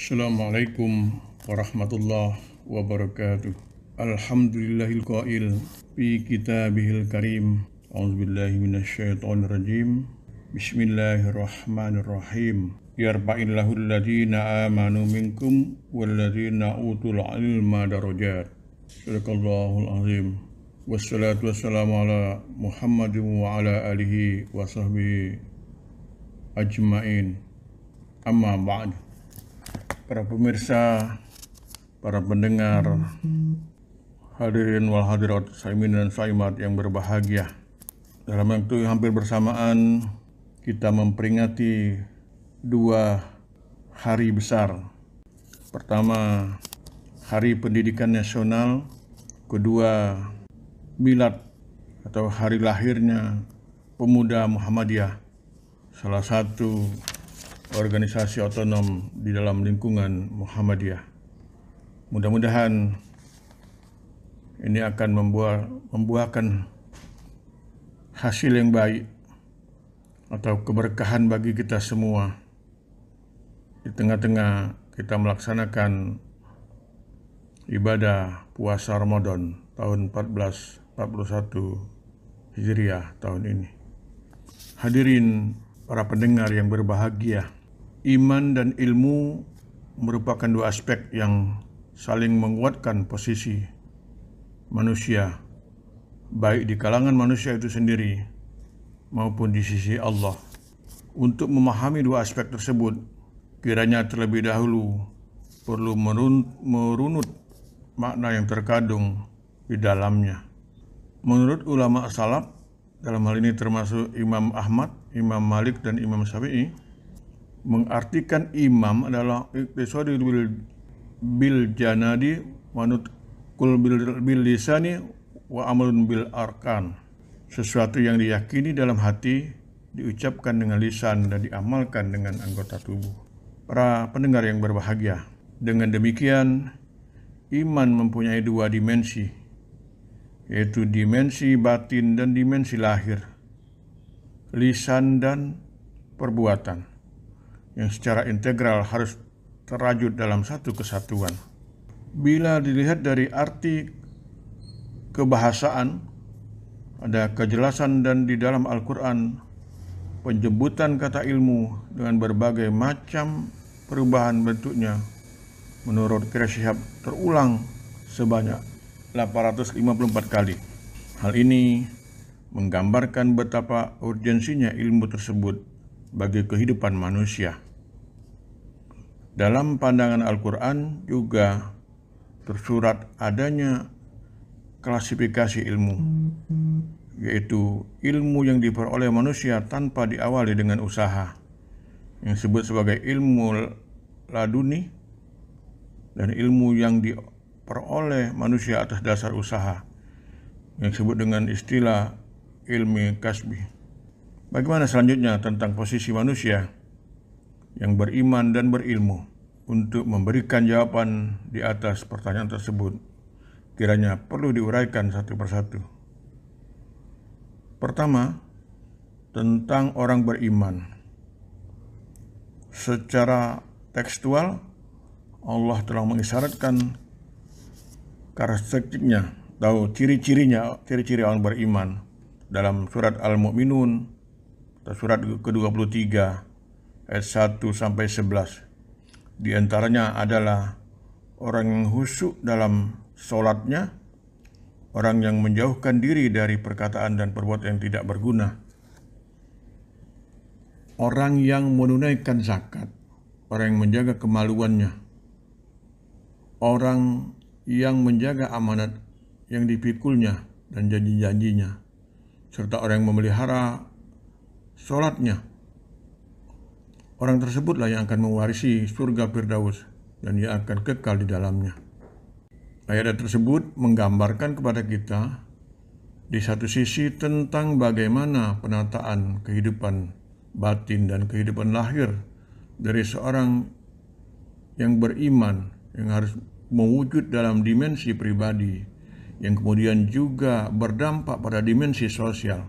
Assalamualaikum warahmatullahi wabarakatuh. Alhamdulillahil qail fi kitabihil karim. A'udzubillahi minasyaitonirrajim. Bismillahirrahmanirrahim. Yarfa'illahu alladhina amanu minkum walladhina utul ilma darajat. Sadaqallahul azim. Wassalatu wassalamu ala Muhammadin wa ala alihi wa sahbihi ajmain. Amma ba'd. Para pemirsa, para pendengar, hadirin wal hadirat, saimin dan saimat yang berbahagia. Dalam waktu yang hampir bersamaan, kita memperingati dua hari besar. Pertama, Hari Pendidikan Nasional. Kedua, Milad atau hari lahirnya Pemuda Muhammadiyah, salah satu organisasi otonom di dalam lingkungan Muhammadiyah. Mudah-mudahan ini akan membuahkan hasil yang baik atau keberkahan bagi kita semua di tengah-tengah kita melaksanakan ibadah puasa Ramadan tahun 1441 Hijriah tahun ini. Hadirin para pendengar yang berbahagia, iman dan ilmu merupakan dua aspek yang saling menguatkan posisi manusia, baik di kalangan manusia itu sendiri maupun di sisi Allah. Untuk memahami dua aspek tersebut, kiranya terlebih dahulu perlu merunut makna yang terkandung di dalamnya. Menurut ulama salaf, dalam hal ini termasuk Imam Ahmad, Imam Malik, dan Imam Syafi'i, mengartikan imam adalah iqtisadul bil janadi wa nutqul bil lisani wa amrun bil arkan. Sesuatu yang diyakini dalam hati, diucapkan dengan lisan, dan diamalkan dengan anggota tubuh. Para pendengar yang berbahagia, dengan demikian iman mempunyai dua dimensi, yaitu dimensi batin dan dimensi lahir, lisan dan perbuatan, yang secara integral harus terwujud dalam satu kesatuan. Bila dilihat dari arti kebahasaan, ada kejelasan dan di dalam Al-Quran penyebutan kata ilmu dengan berbagai macam perubahan bentuknya menurut Qiyai Shihab terulang sebanyak 854 kali. Hal ini menggambarkan betapa urgensinya ilmu tersebut bagi kehidupan manusia. Dalam pandangan Al-Quran juga tersurat adanya klasifikasi ilmu, yaitu ilmu yang diperoleh manusia tanpa diawali dengan usaha, yang disebut sebagai ilmu laduni, dan ilmu yang diperoleh manusia atas dasar usaha, yang disebut dengan istilah ilmi kasbi. Bagaimana selanjutnya tentang posisi manusia yang beriman dan berilmu? Untuk memberikan jawaban di atas pertanyaan tersebut, kiranya perlu diuraikan satu persatu. Pertama, tentang orang beriman. Secara tekstual, Allah telah mengisyaratkan karakteristiknya atau ciri-ciri orang beriman dalam surat Al-Mu'minun, surat ke-23 ayat 1 sampai 11. Di antaranya adalah orang yang khusyuk dalam sholatnya, orang yang menjauhkan diri dari perkataan dan perbuatan yang tidak berguna, orang yang menunaikan zakat, orang yang menjaga kemaluannya, orang yang menjaga amanat yang dipikulnya dan janji-janjinya, serta orang yang memelihara sholatnya. Orang tersebutlah yang akan mewarisi surga Firdaus dan ia akan kekal di dalamnya. Ayat tersebut menggambarkan kepada kita di satu sisi tentang bagaimana penataan kehidupan batin dan kehidupan lahir dari seorang yang beriman, yang harus mewujud dalam dimensi pribadi, yang kemudian juga berdampak pada dimensi sosial,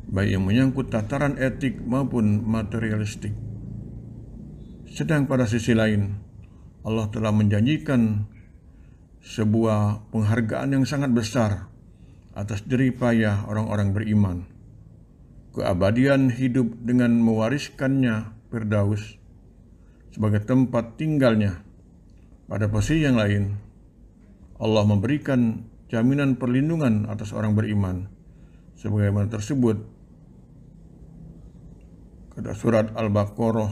baik yang menyangkut tataran etik maupun materialistik. Sedang pada sisi lain, Allah telah menjanjikan sebuah penghargaan yang sangat besar atas jerih payah orang-orang beriman. Keabadian hidup dengan mewariskannya Firdaus sebagai tempat tinggalnya. Pada posisi yang lain, Allah memberikan jaminan perlindungan atas orang beriman sebagaimana tersebut pada surat Al-Baqarah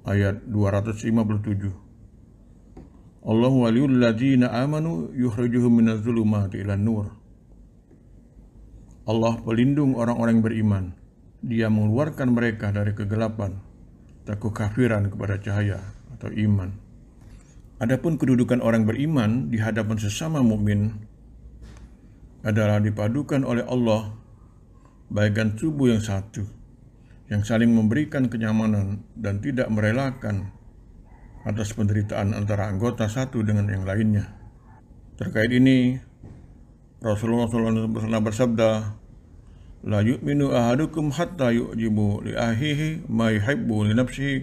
ayat 257. Allahu waliyul ladzina amanu yukhrijuhum minadz zulumati ilan nur. Allah pelindung orang-orang yang beriman. Dia mengeluarkan mereka dari kegelapan atau kekafiran kepada cahaya atau iman. Adapun kedudukan orang beriman di hadapan sesama mukmin adalah dipadukan oleh Allah bagaikan tubuh yang satu, yang saling memberikan kenyamanan dan tidak merelakan atas penderitaan antara anggota satu dengan yang lainnya. Terkait ini, Rasulullah SAW bersabda, "La yu'minu ahadukum hatta yu'jibu li ahihi ma yuhibbu li nafsihi."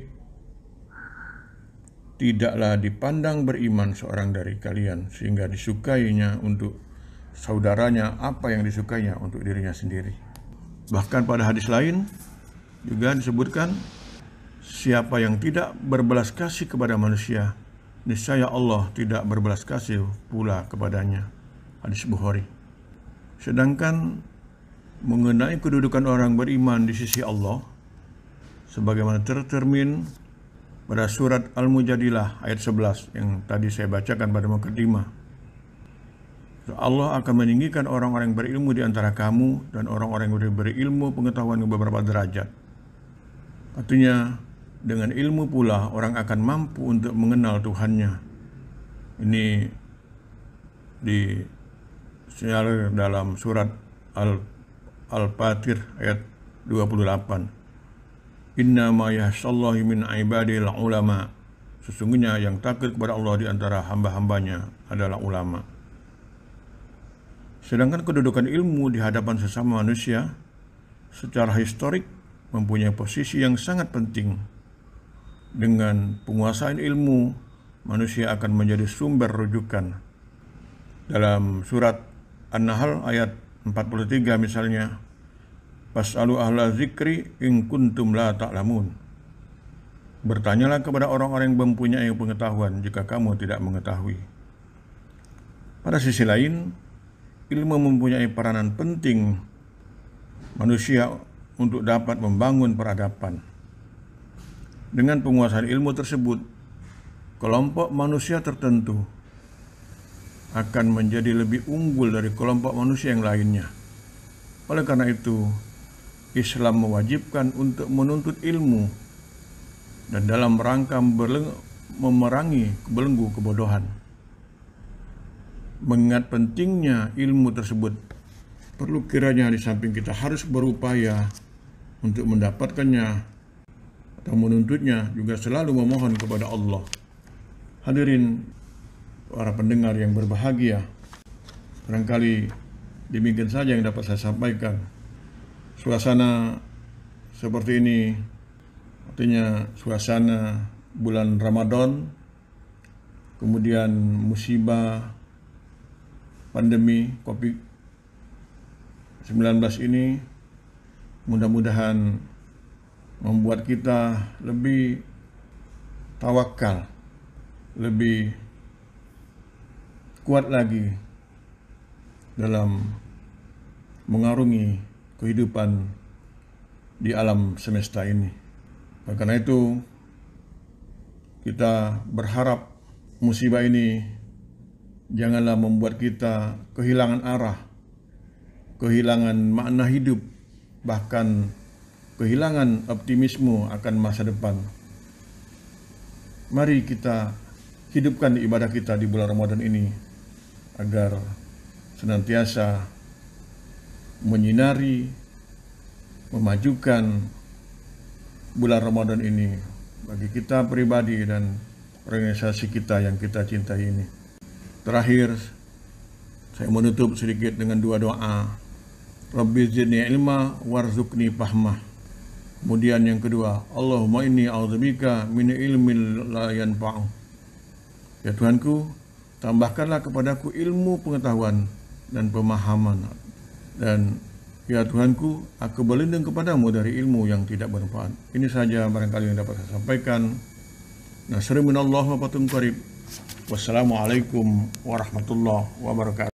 Tidaklah dipandang beriman seorang dari kalian sehingga disukainya untuk saudaranya apa yang disukainya untuk dirinya sendiri. Bahkan pada hadis lain juga disebutkan, siapa yang tidak berbelas kasih kepada manusia, niscaya Allah tidak berbelas kasih pula kepadanya. Hadis Bukhari. Sedangkan mengenai kedudukan orang beriman di sisi Allah, sebagaimana tercermin pada surat Al-Mujadilah ayat 11 yang tadi saya bacakan pada mukadimah, Allah akan meninggikan orang-orang yang berilmu di antara kamu dan orang-orang yang berilmu pengetahuan ke beberapa derajat. Artinya, dengan ilmu pula orang akan mampu untuk mengenal Tuhannya. Ini disinyalir dalam surat Al-Fatir ayat 28. Inna ma yahsallahi min ibadil ulama. Sesungguhnya yang takut kepada Allah di antara hamba-hambanya adalah ulama. Sedangkan kedudukan ilmu di hadapan sesama manusia secara historik mempunyai posisi yang sangat penting. Dengan penguasaan ilmu, manusia akan menjadi sumber rujukan. Dalam surat An-Nahl ayat 43 misalnya, "Fas'alu ahla zikri in kuntum la ta'lamun." Bertanyalah kepada orang-orang yang mempunyai pengetahuan jika kamu tidak mengetahui. Pada sisi lain, ilmu mempunyai peranan penting manusia untuk dapat membangun peradaban. Dengan penguasaan ilmu tersebut, kelompok manusia tertentu akan menjadi lebih unggul dari kelompok manusia yang lainnya. Oleh karena itu, Islam mewajibkan untuk menuntut ilmu dan dalam rangka memerangi belenggu kebodohan. Mengingat pentingnya ilmu tersebut, perlu kiranya di samping kita harus berupaya untuk mendapatkannya atau menuntutnya, juga selalu memohon kepada Allah. Hadirin para pendengar yang berbahagia, barangkali demikian saja yang dapat saya sampaikan. Suasana seperti ini, artinya suasana bulan Ramadan, kemudian musibah pandemi COVID-19 ini, mudah-mudahan membuat kita lebih tawakal, lebih kuat lagi dalam mengarungi kehidupan di alam semesta ini. Karena itu, kita berharap musibah ini janganlah membuat kita kehilangan arah, kehilangan makna hidup, bahkan kehilangan optimisme akan masa depan. Mari kita hidupkan ibadah kita di bulan Ramadan ini agar senantiasa menyinari, memajukan bulan Ramadan ini bagi kita pribadi dan organisasi kita yang kita cintai ini. Terakhir, saya menutup sedikit dengan dua doa. Rabbi zidni ilma warzuqni fahmah. Kemudian yang kedua, Allahumma inni a'udzubika min ilmin la yanfa'u. Ya Tuhanku, tambahkanlah kepadaku ilmu pengetahuan dan pemahaman. Dan ya Tuhanku, aku berlindung kepadamu dari ilmu yang tidak bermanfaat. Ini saja barangkali yang dapat saya sampaikan. Nasrun minallah wa fatun qarib. Wassalamualaikum warahmatullahi wabarakatuh.